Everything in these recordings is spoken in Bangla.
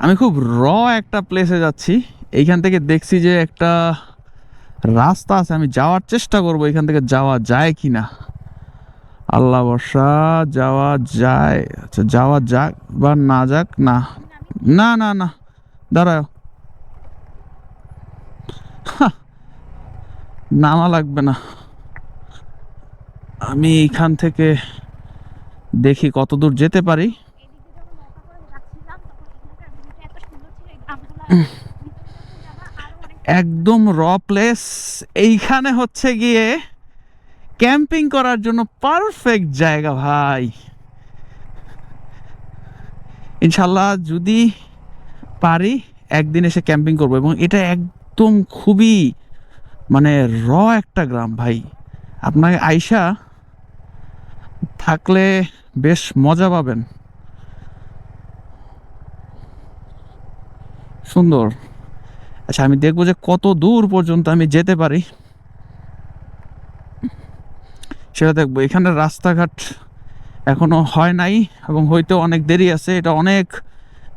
আমি খুব একটা প্লেসে যাচ্ছি। এইখান থেকে দেখছি যে একটা রাস্তা আছে, আমি যাওয়ার চেষ্টা করব এখান থেকে যাওয়া যায় কিনা। আল্লাহ বর্ষা, যাওয়া যায়। আচ্ছা, যাওয়া যাক বা না যাক। না না না না, দাঁড়াও, নামা লাগবে না। আমি এইখান থেকে দেখি কত দূর যেতে পারি। একদম প্লেস। এইখানে হচ্ছে গিয়ে ক্যাম্পিং করার জন্য পারফেক্ট জায়গা ভাই। ইনশাল্লাহ যদি পারি একদিন এসে ক্যাম্পিং করবো। এবং এটা একদম খুবই মানে একটা গ্রাম ভাই। আপনাকে আইসা থাকলে বেশ মজা পাবেন। সুন্দর। আচ্ছা, আমি দেখবো যে কত দূর পর্যন্ত আমি যেতে পারি, সেটা দেখবো। এখানে রাস্তাঘাট এখনো হয় নাই এবং হয়তো অনেক দেরি আছে। এটা অনেক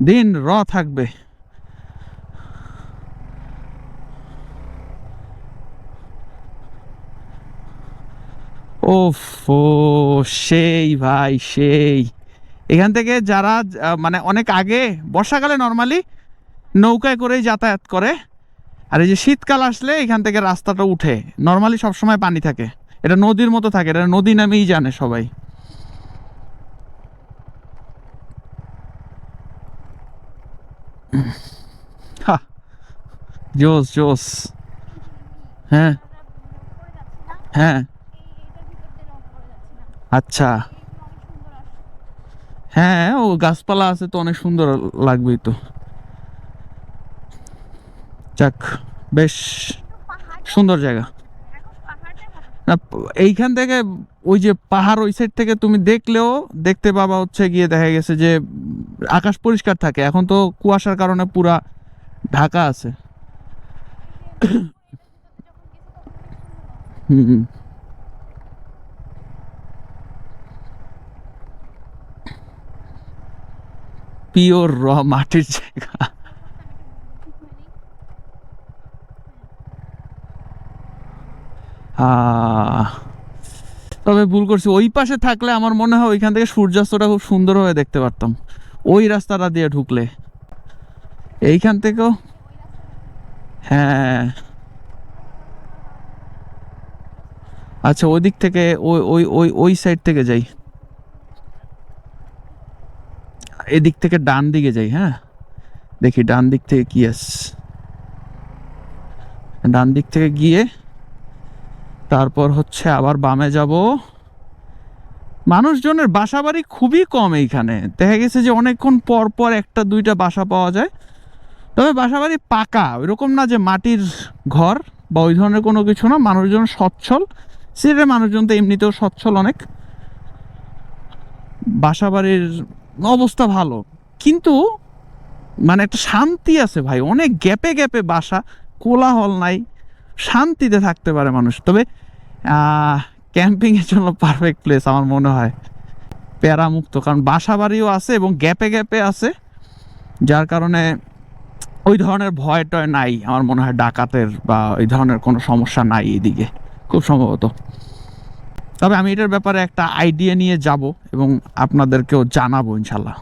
দিন থাকবে। ওফ, ও সেই ভাই সেই। এখান থেকে যারা মানে অনেক আগে বর্ষাকালে নর্মালি নৌকায় করেই যাতায়াত করে। আর এই যে শীতকাল আসলে এখান থেকে রাস্তাটা উঠে, নর্মালি সবসময় পানি থাকে। এটা নদীর মতো থাকে, এটা নদী নামেই জানে সবাই। হা, জোস জোস। হ্যাঁ হ্যাঁ। আচ্ছা। হ্যাঁ, ও গাছপালা আছে তো অনেক সুন্দর লাগবেই তো। যাক, বেশ সুন্দর জায়গা। না, এইখান থেকে ওই যে পাহাড় ওই সাইড থেকে তুমি দেখলেও দেখতে পাবা হচ্ছে গিয়ে দেখা গেছে যে আকাশ পরিষ্কার থাকে। এখন তো কুয়াশার কারণে পুরা ঢাকা আছে। হুম। পিওর মাটির জায়গা। আহ, তবে ভুল করছি, ওই পাশে থাকলে আমার মনে হয় ওইখান থেকে সূর্যাস্তটা খুব সুন্দরভাবে দেখতে পারতাম, ওই রাস্তাটা দিয়ে ঢুকলে। এইখান থেকেও। হ্যাঁ। আচ্ছা, ওই দিক থেকে ওই ওই ওই ওই সাইড থেকে যাই, এদিক থেকে ডান দিকে যাই। হ্যাঁ, দেখি ডান দিক থেকে কি আছে। ডান দিক থেকে গিয়ে তারপর হচ্ছে আবার বামে যাব। মানুষজনের বাসা বাড়ি খুবই কম এইখানে, দেখা গেছে যে অনেকক্ষণ পর পর একটা দুইটা বাসা পাওয়া যায়। তবে বাসা বাড়ি পাকা, ওইরকম না যে মাটির ঘর বা ওই ধরনের কোনো কিছু না। মানুষজন সচ্ছল, সিলেটের মানুষজন তো এমনিতেও সচ্ছল অনেক। বাসা বাড়ির অবস্থা ভালো, কিন্তু মানে একটা শান্তি আছে ভাই। অনেক গ্যাপে গ্যাপে বাসা, কোলাহল নাই, শান্তিতে থাকতে পারে মানুষ। তবে ক্যাম্পিং এর জন্য পারফেক্ট প্লেস আমার মনে হয়, প্যারামুক্ত। কারণ বাসা বাড়িও আছে এবং গ্যাপে গ্যাপে আছে, যার কারণে ওই ধরনের ভয় টয় নাই আমার মনে হয়। ডাকাতের বা ওই ধরনের কোনো সমস্যা নাই এদিকে খুব সম্ভবত। তবে আমি এটার ব্যাপারে একটা আইডিয়া নিয়ে যাব এবং আপনাদেরকেও জানাবো ইনশাল্লাহ।